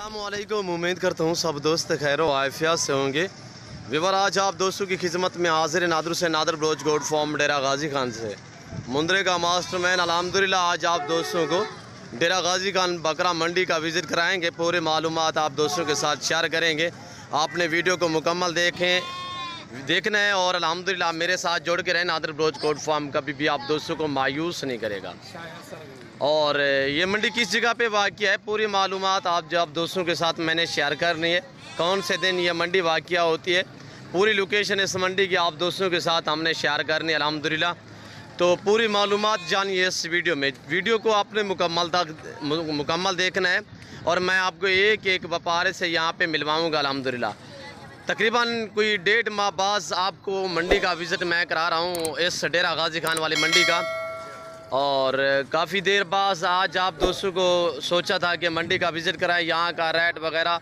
अस्सलामुअलैकुम। उम्मीद करता हूँ सब दोस्त खैर आफियत से होंगे। विवर आज आप दोस्तों की खिदमत में हाजिर नादर से नादर ब्रोच गोड फॉर्म डेरा गाजी खान से मुंद्रे का मास्टरमैन। अल्हम्दुलिल्लाह आज आप दोस्तों को डेरा गाजी खान बकरा मंडी का विज़िट कराएंगे। पूरे मालूमात आप दोस्तों के साथ शेयर करेंगे। आपने वीडियो को मुकम्मल देखना है और अल्हम्दुलिल्लाह मेरे साथ जुड़ के रहें। नादर ब्रोच गोड फॉर्म कभी भी आप दोस्तों को मायूस नहीं करेगा। और ये मंडी किस जगह पे वाक़िया है, पूरी मालूमात आप दोस्तों के साथ मैंने शेयर करनी है। कौन से दिन ये मंडी वाक़िया होती है, पूरी लोकेशन इस मंडी की आप दोस्तों के साथ हमने शेयर करनी है अल्हम्दुलिल्लाह। तो पूरी मालूमात जानिए इस वीडियो में। वीडियो को आपने मुकम्मल देखना है और मैं आपको एक एक व्यापारी से यहाँ पे मिलवाऊँगा अल्हम्दुलिल्लाह। तकरीबन कोई 1.5 माह बाद आपको मंडी का विज़िट मैं करा रहा हूँ, इस डेरा गाजी खान वाली मंडी का। और काफ़ी देर बाद आज आप दोस्तों को सोचा था कि मंडी का विज़िट कराएं, यहाँ का रेट वगैरह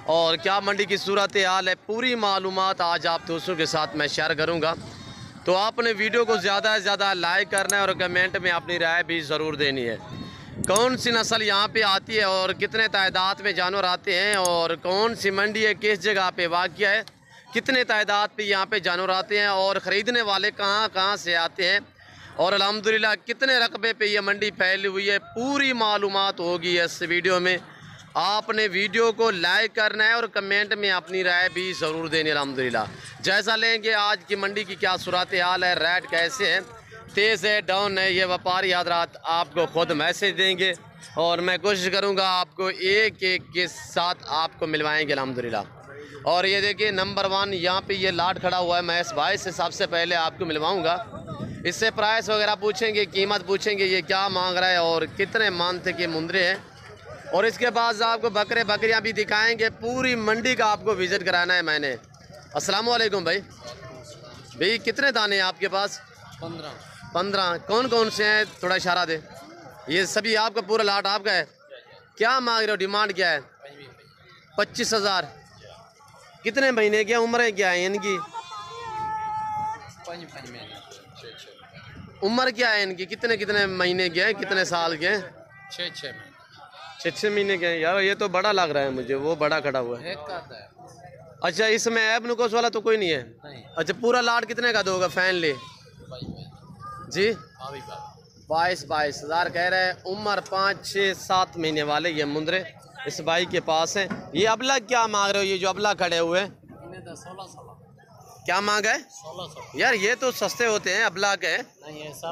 और क्या मंडी की सूरत हाल है, पूरी मालूमात आज आप दोस्तों के साथ मैं शेयर करूँगा। तो आपने वीडियो को ज़्यादा से ज़्यादा लाइक करना है और कमेंट में अपनी राय भी ज़रूर देनी है। कौन सी नस्ल यहाँ पे आती है और कितने तादाद में जानवर आते हैं और कौन सी मंडी है, किस जगह पे वाक़िया है, कितने तादाद पे यहाँ पे जानवर आते हैं और ख़रीदने वाले कहाँ कहाँ से आते हैं और अल्हम्दुलिल्लाह कितने रकबे पे ये मंडी फैली हुई है, पूरी मालूमात होगी इस वीडियो में। आपने वीडियो को लाइक करना है और कमेंट में अपनी राय भी ज़रूर देनी है अल्हम्दुलिल्लाह। जैसा लेंगे आज की मंडी की क्या सूरत हाल है, रेट कैसे है, तेज़ है डाउन है, ये व्यापारी हज़रात आपको ख़ुद मैसेज देंगे और मैं कोशिश करूँगा आपको एक एक के साथ आपको मिलवाएँगे अल्हम्दुलिल्लाह। और ये देखिए नंबर 1 यहाँ पे ये लाट खड़ा हुआ है। मैं इस भाई से सबसे पहले आपको मिलवाऊँगा, इससे प्राइस वगैरह पूछेंगे, कीमत पूछेंगे, ये क्या मांग रहा है और कितने मानते के मुंद्रे हैं। और इसके बाद आपको बकरियां भी दिखाएंगे। पूरी मंडी का आपको विज़िट कराना है मैंने। अस्सलाम वालेकुम भाई कितने दाने हैं आपके पास? 15। कौन कौन से हैं, थोड़ा इशारा दे। ये सभी आपका पूरा लाट आपका है? क्या मांग रहे हो, डिमांड क्या है? 25,000। कितने महीने क्या उम्र क्या है इनकी? उम्र क्या है इनकी, कितने कितने महीने के हैं, कितने साल के हैं? 6 महीने के हैं। यार ये तो बड़ा लग रहा है मुझे, वो बड़ा खड़ा हुआ है। अच्छा इसमें ऐब नुकस वाला तो कोई नहीं है? नहीं। अच्छा पूरा लाट कितने का दोगे फैनली जी? 22 हज़ार कह रहे हैं। उम्र 5, 6, 7 महीने वाले ये मुंद्रे इस भाई के पास है। ये अबला क्या मांग रहे हो, ये जो अबला खड़े हुए हैं? 16 क्या मांग है? 1600। यार ये तो सस्ते होते हैं, अबला के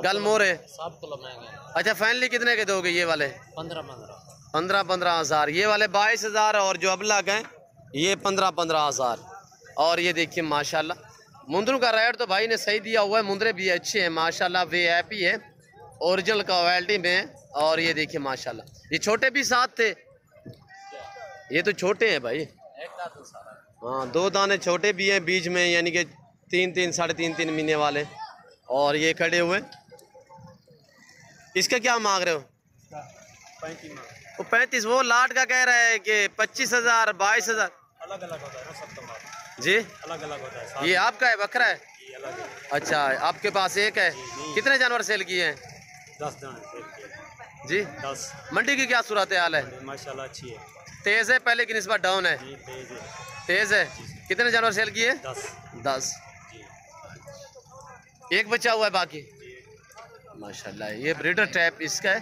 गलमोरे सब किलो महंगे। अच्छा फैनली कितने के दोगे ये वाले? 15 हज़ार। ये वाले 22 हज़ार और जो अबला के ये 15 हज़ार। और ये देखिए माशाल्लाह मुंद्रों का रेट तो भाई ने सही दिया हुआ है। मुंद्रे भी अच्छे हैं माशाल्लाह, VIP है, ओरिजिनल क्वालिटी में। और ये देखिए माशाल्लाह ये छोटे भी साथ थे, ये तो छोटे हैं भाई। हाँ 2 दाने छोटे भी हैं बीच में, यानी कि 3, साढ़े 3 महीने वाले। और ये खड़े हुए, इसका क्या मांग रहे हो? 35। वो लाट का कह रहा है कि 25,000, 22,000। अलग अलग होता है ना सब जी, अलग अलग होता है। ये आपका है बकरा है? अलग है। अच्छा आपके पास एक है। कितने जानवर सेल किए हैं? 10 दाने जी 10। मंडी की क्या सूरत हाल है? माशाल्लाह अच्छी है। तेज़ है पहले की निस्बत डाउन है? तेज़ है। कितने जानवर सेल किए? 10। एक बचा हुआ है बाकी। माशाल्लाह ये ब्रीडर टाइप इसका है।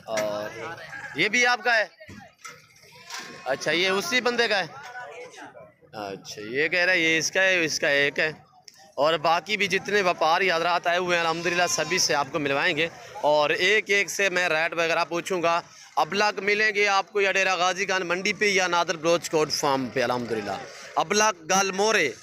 और ये भी आपका है? अच्छा ये उसी बंदे का है? अच्छा ये कह रहा है ये इसका है, इसका एक है। और बाकी भी जितने व्यापारी हज़रात आए हुए हैं अल्हम्दुलिल्लाह सभी से आपको मिलवाएंगे और एक एक से मैं रेट वगैरह पूछूंगा। अबलग मिलेंगे आपको या डेरा गाजी खान मंडी पे या नादर ब्रोच गोड फार्म पे अल्हम्दुलिल्लाह। अबलग गलमोरे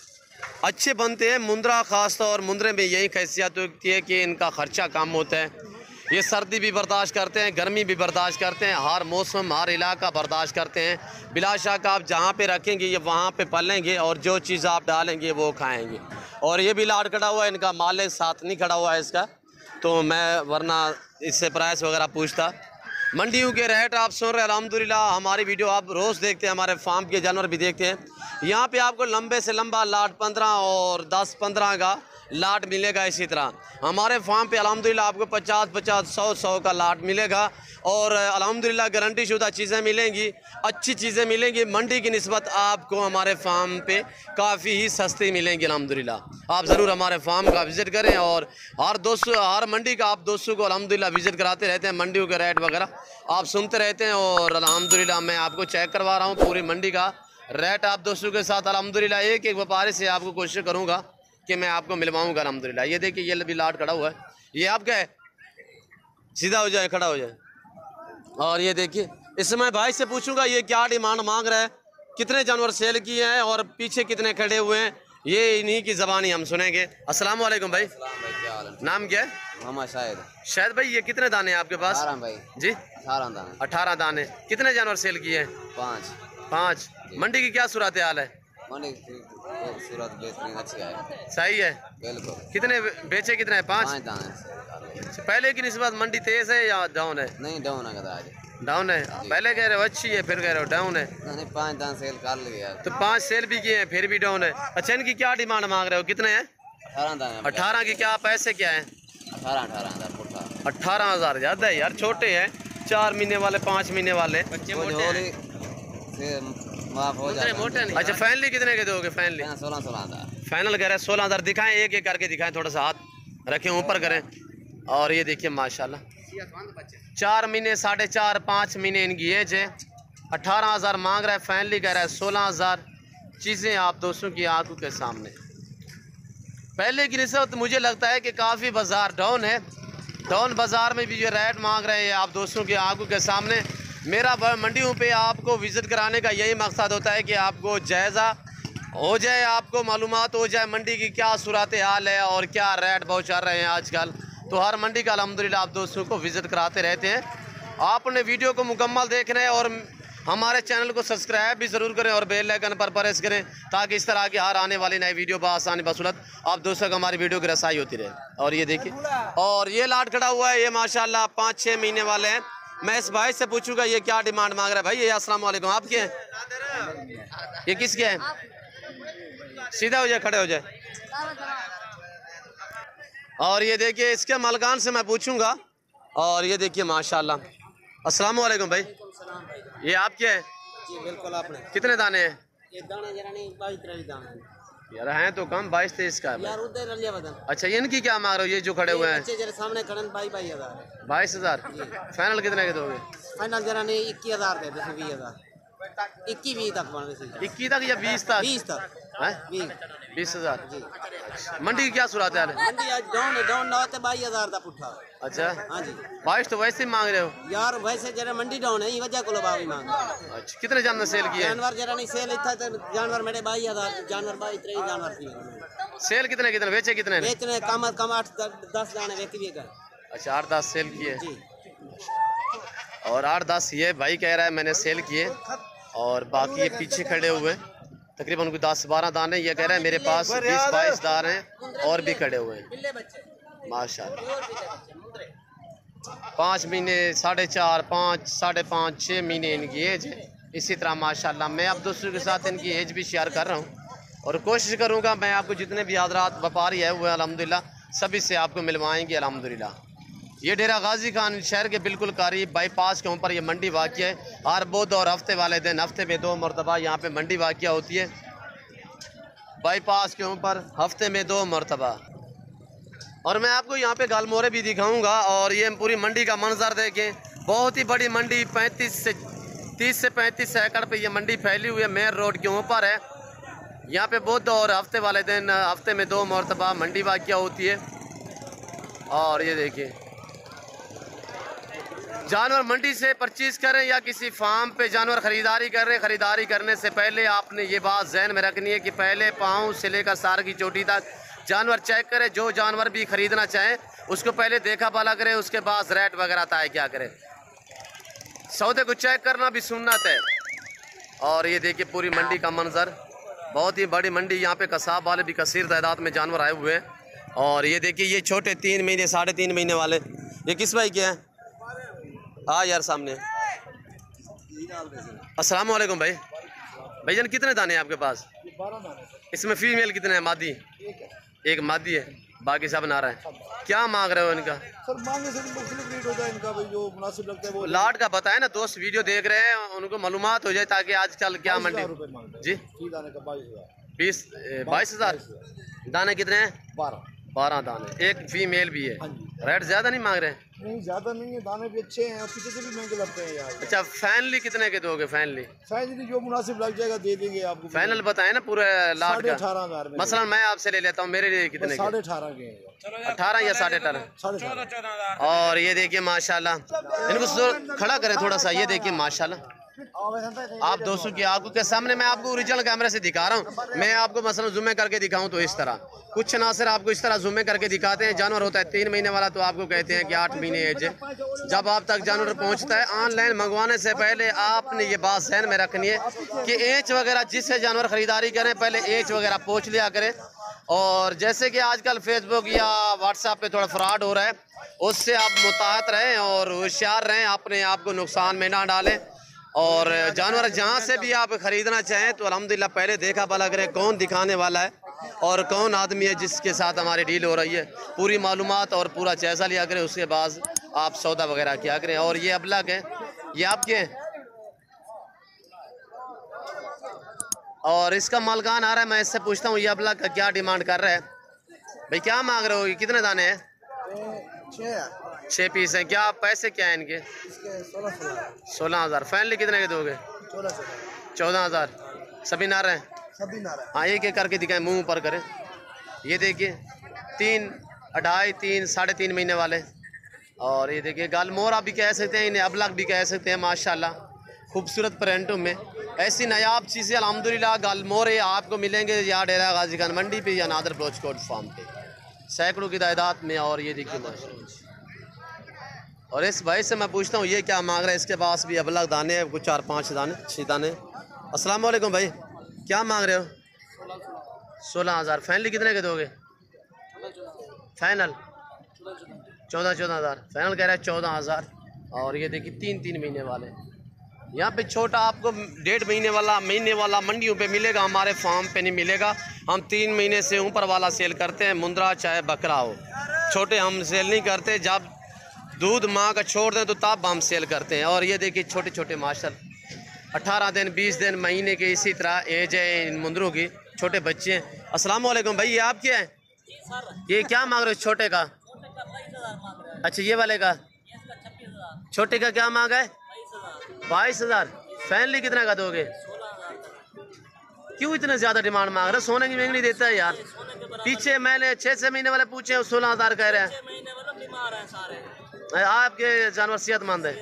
अच्छे बनते हैं। मुंद्रा ख़ास तौर मुंद्रे में यही खैसियत होती है कि इनका ख़र्चा कम होता है। ये सर्दी भी बर्दाश्त करते हैं, गर्मी भी बर्दाश्त करते हैं, हर मौसम हर इलाका बर्दाश्त करते हैं। बिलाशक आप जहाँ पे रखेंगे ये वहाँ पे पलेंगे और जो चीज़ आप डालेंगे वो खाएंगे। और ये भी लाट खड़ा हुआ है, इनका मालिक साथ नहीं खड़ा हुआ है इसका, तो मैं वरना इससे प्राइस वगैरह पूछता। मंडियों के रेट आप सुन रहे हैं अल्हम्दुलिल्लाह। हमारी वीडियो आप रोज़ देखते हैं, हमारे फार्म के जानवर भी देखते हैं। यहाँ पे आपको लंबे से लंबा लाट 15 और 10-15 का लाट मिलेगा। इसी तरह हमारे फार्म पे अल्हम्दुलिल्लाह आपको 50-50, 100-100 का लाट मिलेगा और अल्हम्दुलिल्लाह गारंटी शुदा चीज़ें मिलेंगी, अच्छी चीज़ें मिलेंगी। मंडी की निस्बत आपको हमारे फार्म पे काफ़ी ही सस्ती मिलेंगी अल्हम्दुलिल्लाह। आप ज़रूर हमारे फार्म का विज़िट करें और हर मंडी का आप दोस्तों को अल्हम्दुलिल्लाह विज़िट कराते रहते हैं। मंडियों के रेट वगैरह आप सुनते रहते हैं और अल्हम्दुलिल्लाह मैं आपको चेक करवा रहा हूँ पूरी मंडी का रेट आप दोस्तों के साथ। अल्हम्दुलिल्लाह एक एक व्यापारी से आपको कोशिश करूँगा कि मैं आपको मिलवाऊँगा अल्हम्दुलिल्लाह। ये देखिए ये भी लाट खड़ा हुआ है, ये आपका है, सीधा हो जाए, खड़ा हो जाए। और ये देखिए इसमें भाई से पूछूंगा ये क्या डिमांड मांग रहा है, कितने जानवर सेल किए हैं और पीछे कितने खड़े हुए हैं, ये इन्हीं की ज़बानी हम सुनेंगे। अस्सलाम वालेकुम भाई। नाम क्या है? मोहम्मद शाहिद। शायद भाई ये कितने दाने हैं आपके पास? 18 भाई जी 18 दाने। 18 दाने। कितने जानवर सेल किए हैं? 5। मंडी की क्या सूरत हाल है? मंडी की सूरत बेहतरीन अच्छी है, सही है बिल्कुल। कितने बेचे? कितने हैं? 5 दाने। पहले की निस्बत मंडी तेज है या डाउन है? नहीं डाउन है आज, डाउन है। पहले कह रहे हो अच्छी है, फिर कह रहे हो डाउन है। नहीं 5 दाने सेल कर लिया तो 5 सेल भी किए हैं फिर भी डाउन है। अच्छा इनकी क्या डिमांड मांग रहे हो, कितने हैं? 18 दाने। 18 की क्या पैसे क्या है? 18,000 फुटा। 18,000 ज़्यादा है यार, छोटे हैं, 4 महीने वाले, 5 महीने वाले, बच्चे मोटे माफ हो जाए। अच्छा फाइनली कितने के दोगे? फाइनली 16,000। फाइनल कह रहे हैं 16,000। दिखाएं, एक एक करके दिखाएं, थोड़ा सा हाथ रखें ऊपर करें। और ये देखिए माशाल्लाह 4 महीने, 4.5, 5 महीने इनकी एज है। 18,000 मांग रहा है, फाइनली कह रहा है 16,000। चीज़ें आप दोस्तों की आंखों के सामने। पहले की निस्बत मुझे लगता है कि काफ़ी बाज़ार डाउन है। डाउन बाज़ार में भी ये रेट मांग रहे हैं आप दोस्तों की आंखों के सामने। मेरा मंडियों पे आपको विज़िट कराने का यही मकसद होता है कि आपको जायज़ा हो जाए, आपको मालूमात हो जाए मंडी की क्या सूरत हाल है और क्या रेट बहुत चल रहे हैं आजकल। तो हर मंडी का अल्हम्दुलिल्लाह आप दोस्तों को विज़िट कराते रहते हैं। आपने वीडियो को मुकम्मल देखना है और हमारे चैनल को सब्सक्राइब भी ज़रूर करें और बेल आइकन पर प्रेस करें ताकि इस तरह की हर आने वाली नई वीडियो बआसानी बसूरत आप दोस्तों को हमारी वीडियो की रसाई होती रहे। और ये देखिए, और ये लाट खड़ा हुआ है, ये माशाल्लाह 5-6 महीने वाले हैं। मैं इस भाई से पूछूंगा ये क्या डिमांड मांग रहा है। भाई ये अस्सलाम वालेकुम, आपके हैं? ये किसके हैं? सीधा हो जाए, खड़े हो जाए। और ये देखिए इसके मालकान से मैं पूछूंगा। और ये देखिए माशाल्लाह। अस्सलाम वालेकुम भाई, ये आपके हैं? जी बिल्कुल। आपने कितने दाने हैं? ये दाना जरा नहीं 22-23 दाने यार हैं तो कम, 22-23 का है यार, उधर रलिया बदन। अच्छा इनकी क्या मांग रहे हो, ये जो खड़े हुए हैं? बच्चे जरा सामने खड़े 22,000। 22,000। फाइनल कितने के दोगे? फाइनल जरा नहीं 21,000 दे दे, 20,000 21-20 तक बन गए। 21 तक या 20 तक? 20 तक हैं? 20,000। मंडी की क्या सूरत है? मंडी आज डाउन है, डाउन ना होते 22,000 का पुट्ठा। अच्छा हाँ जी 22 तो वैसे ही मांग रहे हो यार, वैसे जरा मंडी डाउन है, ये वजह को बावी मांग। अच्छा कितने जानवर सेल किए? जानवर जरा नहीं सेल इतना तो जानवर मेरे 22,000 जानवर 22-23 जानवर थी। सेल कितने कितने बेचे? कितने ने? बेचने कम से कम 8-10 दाने बेच भी गए। अच्छा 8-10 सेल किए। जी और 8-10 ये भाई कह रहा है मैंने सेल किए और बाकी ये पीछे खड़े हुए तकरीबन उनको 10-12 दाने। ये कह रहा है मेरे पास 20-22 दाने हैं और भी खड़े हुए हैं माशाल्लाह। 5 महीने, 4.5, 5, 5.5, 6 महीने इनकी एज है। इसी तरह माशाल्लाह मैं आप दोस्तों के साथ इनकी एज भी शेयर कर रहा हूँ और कोशिश करूँगा मैं आपको जितने भी हज़रात व्यापारी है हुए अल्हम्दुलिल्लाह सभी से आपको मिलवाएंगे अल्हम्दुलिल्लाह। ये डेरा गाजी खान शहर के बिल्कुल करीब बाईपास के ऊपर ये मंडी वाक़िया है। हर बुध और हफ्ते वाले दिन हफ्ते में 2 मरतबा यहाँ पे मंडी वाक़िया होती है। बाईपास के ऊपर हफ्ते में 2 मरतबा। और मैं आपको यहाँ पे गालमोरे भी दिखाऊंगा और ये पूरी मंडी का मंजर देखें। बहुत ही बड़ी मंडी, 30 से 35 एकड़ पे ये मंडी फैली हुई है, मेन रोड के ऊपर है। यहाँ पे बुध और हफ्ते वाले दिन हफ्ते में 2 मरतबा मंडी वाक़िया होती है। और ये देखिए जानवर मंडी से परचेज़ करें या किसी फार्म पे जानवर ख़रीदारी कर रहे, ख़रीदारी करने से पहले आपने ये बात जहन में रखनी है कि पहले पाँव से लेकर सार की चोटी तक जानवर चेक करें। जो जानवर भी ख़रीदना चाहें उसको पहले देखा भाला करें, उसके बाद रेट वगैरह तय क्या करें। सौदे को चेक करना भी सुन्नत है। और ये देखिए पूरी मंडी का मंजर, बहुत ही बड़ी मंडी। यहाँ पे कसाब वाले भी कसीर तादाद में जानवर आए हुए हैं। और ये देखिए ये छोटे 3 महीने 3.5 महीने वाले, ये किस भाई के हैं? हाँ यार सामने। अस्सलाम वालेकुम भाई। भाईजान कितने दाने हैं आपके पास? 12 दाने। इसमें फीमेल कितने हैं? मादी? एक मादी है। बाकी सब नारा है। क्या मांग रहे हो इनका? सर मांगे से मुख्तलिफ रेट होता है इनका भाई, जो मुनासिब लगता है वो। लाट का बताए ना, दोस्त वीडियो देख रहे हैं उनको मालूमात हो जाए ताकि आजकल क्या मंडी। 22,000 मांगते हैं जी फी दाने का 22,000। 22,000 दाने कितने हैं? 12 दाने, एक फीमेल भी है। हाँ जी। रेट ज्यादा नहीं मांग रहे हैं? नहीं ज़्यादा नहीं है, दाने भी अच्छे हैं और पीछे से भी महंगे लगते हैं यार। अच्छा फाइनली कितने के दोगे? फाइनली फाइनली जो मुनासिब लग जाएगा दे देंगे आपको। फाइनल बताए ना पूरे लाट का। 18,500 में। मसलन मैं आपसे ले लेता हूँ, मेरे लिए कितने के? 18,500 के हैं। 18 या 18.5? 14,500। और ये देखिए माशाल्लाह, इनको खड़ा करें थोड़ा सा। ये देखिए माशाल्लाह, आप दोस्तों की आंखों के सामने मैं आपको ओरिजिनल कैमरे से दिखा रहा हूँ। मैं आपको मसलन जूमे करके दिखाऊं तो इस तरह कुछ नासिर आपको इस तरह जूमे करके दिखाते हैं। जानवर होता है 3 महीने वाला तो आपको कहते हैं कि 8 महीने एज है। जब आप तक जानवर पहुँचता है, ऑनलाइन मंगवाने से पहले आपने ये बात ध्यान में रखनी है कि एज वगैरह जिससे जानवर खरीदारी करें पहले एज वगैरह पूछ लिया करें। और जैसे कि आजकल फेसबुक या व्हाट्सएप पे थोड़ा फ्रॉड हो रहा है, उससे आप मुताहत रहें और होशियार रहें, अपने आप को नुकसान में ना डालें। और जानवर जहाँ से भी आप ख़रीदना चाहें तो अल्हम्दुलिल्लाह पहले देखा भला करें कौन दिखाने वाला है और कौन आदमी है जिसके साथ हमारी डील हो रही है। पूरी मालूमात और पूरा जायज़ा लिया करें, उसके बाद आप सौदा वगैरह किया करें। और ये अबलग है, ये आपके हैं और इसका मालकान आ रहा है। मैं इससे पूछता हूँ ये अबलग का क्या डिमांड कर रहा है? भाई क्या मांग रहे हो? ये कितने दाने हैं? 6 पीस हैं। क्या पैसे क्या हैं इनके? 16,000। फाइनली कितने के दोगे? 14,000। सभी नारे हैं? सभी नारा। हाँ एक एक करके दिखाएं, मुंह ऊपर करें। ये देखिए 3, 2.5, 3, 3.5 महीने वाले। और ये देखिए गालमोरा भी कह सकते हैं, इन्हें अबलग भी कह सकते हैं। माशाल्लाह खूबसूरत प्रिंटों में ऐसी नायाब चीज़ें अल्हम्दुलिल्लाह गालमोरे आपको मिलेंगे या डेरा गाजी खान मंडी पे या नादर ब्लोच कोट फार्म पे, सैकड़ों की तादाद में। और ये देखिए माशाल्लाह। और इस भाई से मैं पूछता हूँ ये क्या मांग रहा है? इसके पास भी अबलग दाने हैं, कुछ 4-5 दाने 6 दाने। अस्सलाम वालेकुम भाई, क्या मांग रहे हो? 16,000। फाइनली कितने के दोगे? फाइनल 14,000। फाइनल कह रहा है 14,000। और ये देखिए 3 महीने वाले। यहाँ पे छोटा आपको 1.5 महीने वाला मंडियों पे मिलेगा, हमारे फार्म पे नहीं मिलेगा। हम 3 महीने से ऊपर वाला सेल करते हैं, मुंद्रा चाहे बकरा हो। छोटे हम सेल नहीं करते, जब दूध माँ का छोड़ दें तो तब हम सेल करते हैं। और ये देखिए छोटे छोटे माशल 18 दिन 20 दिन महीने के इसी तरह एज है इन मुंदरों की, छोटे बच्चे हैं। अस्सलाम वालेकुम भाई, ये आपके हैं? ये क्या मांग रहे हो छोटे का? अच्छा ये वाले का? छोटे का क्या मांगा है? 22,000। फैनली कितना का दोगे? क्यों इतने ज़्यादा डिमांड मांग रहे? सोने की महंगी देता है यार। पीछे मैंने 6 महीने वाले पूछे 16,000 कह रहे हैं। आपके जानवर सेहतमंद है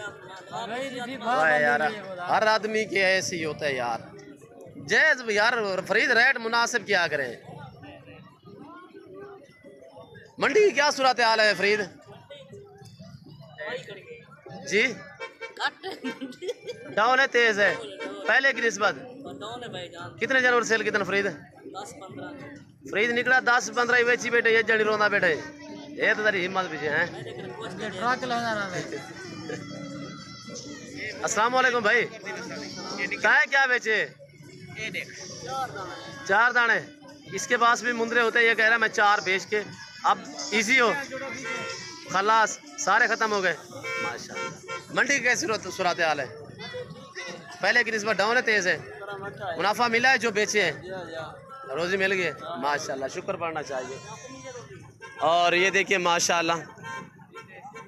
यार? हर आदमी के ऐसे ही होता है यार। जैज यार फरीद रेट मुनासिब क्या करें? मंडी की क्या सूरत हाल है फरीद जी? डाउन है, तेज है पहले की निस्बत? कितने जानवर सेल कितने फरीद? 10-15 फरीद निकला 10-15 ही बेची बेटे। ये जड़ी रोना बेटे, ये तो तेरी हिम्मत पीछे हैं। अस्सलाम वालेकुम भाई, क्या बेचे? 4 दाने। इसके पास भी मुंदरे होते हैं, ये कह रहा है मैं 4 बेच के अब इजी हो खलास सारे ख़त्म हो गए। माशाल्लाह। मंडी की कैसी सूरत हाल है? पहले की निस्बत डाउन है, तेज़ है? मुनाफा मिला है जो बेचे हैं? रोज़ी मिल गई? माशाल्लाह, शुक्र पड़ना चाहिए। और ये देखिए माशाल्लाह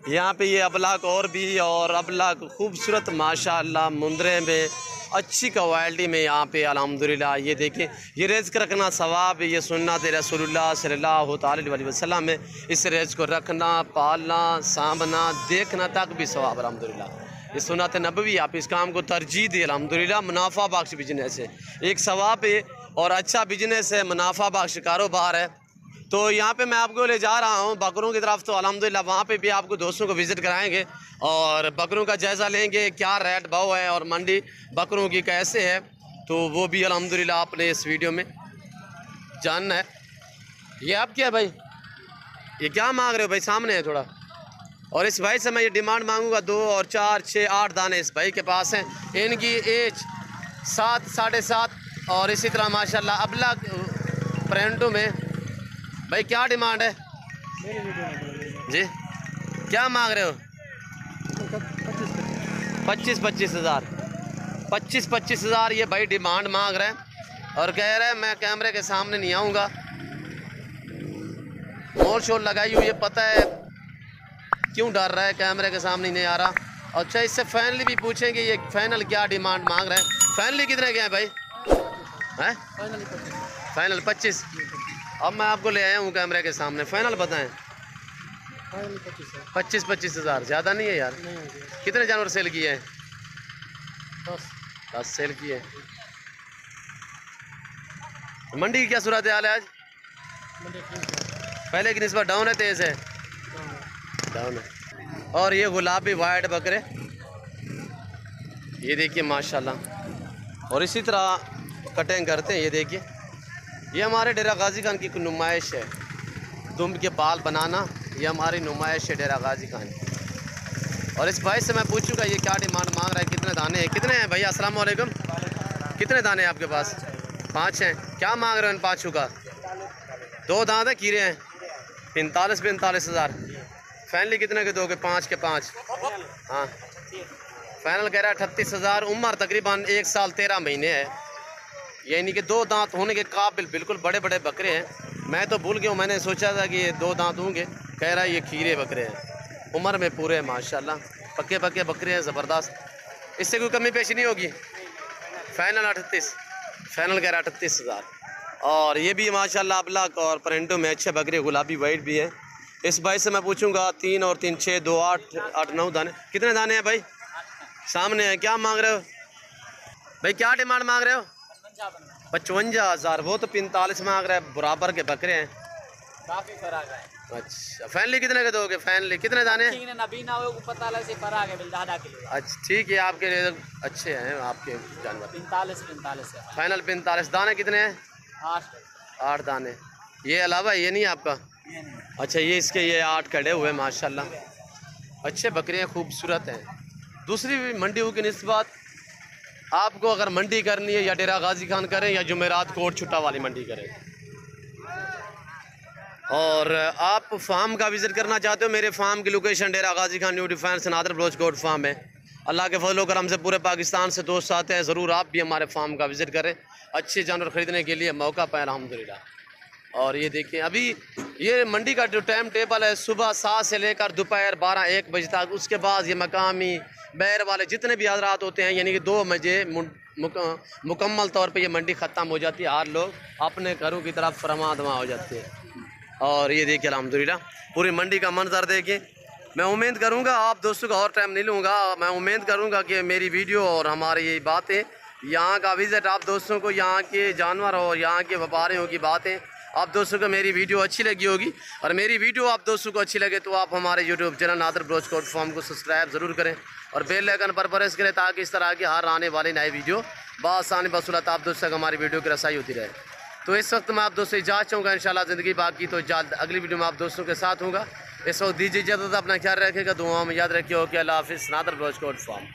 यहाँ पे ये अबलाक और भी, और अबलाक खूबसूरत माशाल्लाह मुंदरे में अच्छी क्वालिटी में यहाँ पे अल्हम्दुलिल्लाह। ये देखिए ये रिज़्क़ रखना सवाब, ये सुन्नत रसूलुल्लाह सल्लल्लाहु अलैहि वसल्लम में इस रिज़्क़ को रखना, पालना, सामना, देखना तक भी सवाब अल्हम्दुलिल्लाह। ये सुन्नत नबवी, आप इस काम को तरजीह दी अल्हम्दुलिल्लाह। मुनाफा बख्श बिजनेस है, एक सवाब है और अच्छा बिजनेस है, मुनाफा बख्श कारोबार है। तो यहाँ पे मैं आपको ले जा रहा हूँ बकरों की तरफ। तो अल्हम्दुलिल्लाह वहाँ पे भी आपको दोस्तों को विज़िट कराएंगे और बकरों का जायज़ा लेंगे, क्या रेट भाव है और मंडी बकरों की कैसे है, तो वो भी अल्हम्दुलिल्लाह आपने इस वीडियो में जानना है। ये आप क्या है भाई? ये क्या मांग रहे हो भाई? सामने है थोड़ा। और इस भाई से मैं ये डिमांड मांगूंगा 2 और 4, 6, 8 दाने इस भाई के पास हैं। इनकी एज 7, 7.5 और इसी तरह माशाल्लाह अबला प्रिंटों में। भाई क्या डिमांड है? जी क्या मांग रहे हो? 25,000 25,000 ये भाई डिमांड मांग रहे हैं और कह रहे हैं मैं कैमरे के सामने नहीं आऊँगा। मोर शोर लगाई हुई है, पता है क्यों डर रहा है, कैमरे के सामने नहीं आ रहा। अच्छा इससे फाइनली भी पूछेंगे ये फाइनल क्या डिमांड मांग रहे हैं। फाइनली कितने के हैं भाई? हैं फाइनल 25। अब मैं आपको ले आया हूँ कैमरे के सामने, फाइनल बताएं। 25,000 ज़्यादा नहीं है यार? कितने जानवर सेल किए हैं? 10 सेल किए। मंडी की क्या सूरत हाल है आज? पहले की निस्बत डाउन है, तेज़ है? डाउन है। और ये गुलाबी वाइट बकरे, ये देखिए माशाल्लाह। और इसी तरह कटिंग करते हैं, ये देखिए। ये हमारे डेरा गाजी खान की नुमाइश है, दुम के बाल बनाना, ये हमारी नुमाइश है डेरा गाजी खान की। और इस भाई से मैं पूछूंगा ये क्या डिमांड मांग रहा है, कितने दाने हैं? कितने हैं भैया? अस्सलाम वालेकुम। कितने दाने हैं आपके पास? 5 हैं। क्या मांग रहे हो इन 5 का? 2 दांत है, कीरे हैं। 45,000। फाइनली कितने के दोगे? 5 के 5। हाँ फाइनल कह रहा है 38,000। उम्र तकरीबन 1 साल 13 महीने है, यानी कि 2 दांत होने के काबिल बिल्कुल बड़े बड़े बकरे हैं। मैं तो भूल गया हूँ, मैंने सोचा था कि ये 2 दांत होंगे, कह रहा है ये खीरे बकरे हैं, उम्र में पूरे हैं माशाल्लाह, पक्के पक्के बकरे हैं, ज़बरदस्त। इससे कोई कमी पेशी नहीं होगी। फाइनल 38, फाइनल कह रहा है 38,000। और ये भी माशाल्लाह अबलक और परिंदों में अच्छे बकरे, गुलाबी वाइट भी है। इस भाई से मैं पूछूंगा 3 और 3 6 2 8 9 दाने। कितने दाने हैं भाई? सामने है। क्या मांग रहे हो भाई? क्या डिमांड मांग रहे हो? 55,000। वो तो 45 मांग रहा है, बराबर के बकरे हैं, काफी फर्क है। अच्छा फाइनली कितने के दोगे? फाइनली कितने दाने? अच्छा ठीक है, आपके लिए अच्छे हैं आपके जानवर। 45 है। फाइनल 45। दाने कितने हैं? 8 दाने। ये अलावा ये नहीं आपका? अच्छा ये इसके ये 8 कड़े हुए माशाल्लाह, अच्छे बकरे हैं, खूबसूरत हैं। दूसरी मंडियों की निस्बत आपको अगर मंडी करनी है, या डेरा गाजी खान करें या जुमेरात कोट छुट्टा वाली मंडी करें, और आप फार्म का विज़िट करना चाहते हो, मेरे फार्म की location Dera Ghazi Khan new defence Nadar Baloch goat farm है। अल्लाह के फजल करम से पूरे पाकिस्तान से दोस्त आते हैं, ज़रूर आप भी हमारे फार्म का विज़िट करें, अच्छे जानवर ख़रीदने के लिए मौका पाए अल्हम्दुलिल्लाह। और ये देखिए अभी ये मंडी का जो टाइम टेबल है, सुबह 7 से लेकर दोपहर 12-1 बजे तक। उसके बाद ये मकामी बैर वाले जितने भी हजरात होते हैं, यानी कि 2 बजे मुकम्मल तौर पे ये मंडी ख़त्म हो जाती है, हर लोग अपने घरों की तरफ रवाना हो जाते हैं। और ये देखिए अल्हम्दुलिल्लाह पूरी मंडी का मंजर देखिए। मैं उम्मीद करूँगा आप दोस्तों का और टाइम नहीं लूँगा, मैं उम्मीद करूँगा कि मेरी वीडियो और हमारी ये बातें, यहाँ का विज़िट आप दोस्तों को, यहाँ के जानवर और यहाँ के व्यापारियों की बातें आप दोस्तों को मेरी वीडियो अच्छी लगी होगी। और मेरी वीडियो आप दोस्तों को अच्छी लगे तो आप हमारे YouTube channel Nadir Baloch goat farm को सब्सक्राइब ज़रूर करें और बेल आइकन पर प्रेस करें, ताकि इस तरह की हर आने वाली नई वीडियो बआसानी बसूलत आप दोस्तों तक हमारी वीडियो की रसाई होती रहे। तो इस वक्त मैं आप दोस्तों इजाज़त चाहूँगा, इंशाल्लाह ज़िंदगी बाकी तो जल्द अगली वीडियो में आप दोस्तों के साथ होगा। इस वक्त दीजिए इजाज़त, अपना ख्याल रखेगा, दुआओं में याद रखिए। ओके अल्लाह हाफिज़। Nadir Baloch goat farm.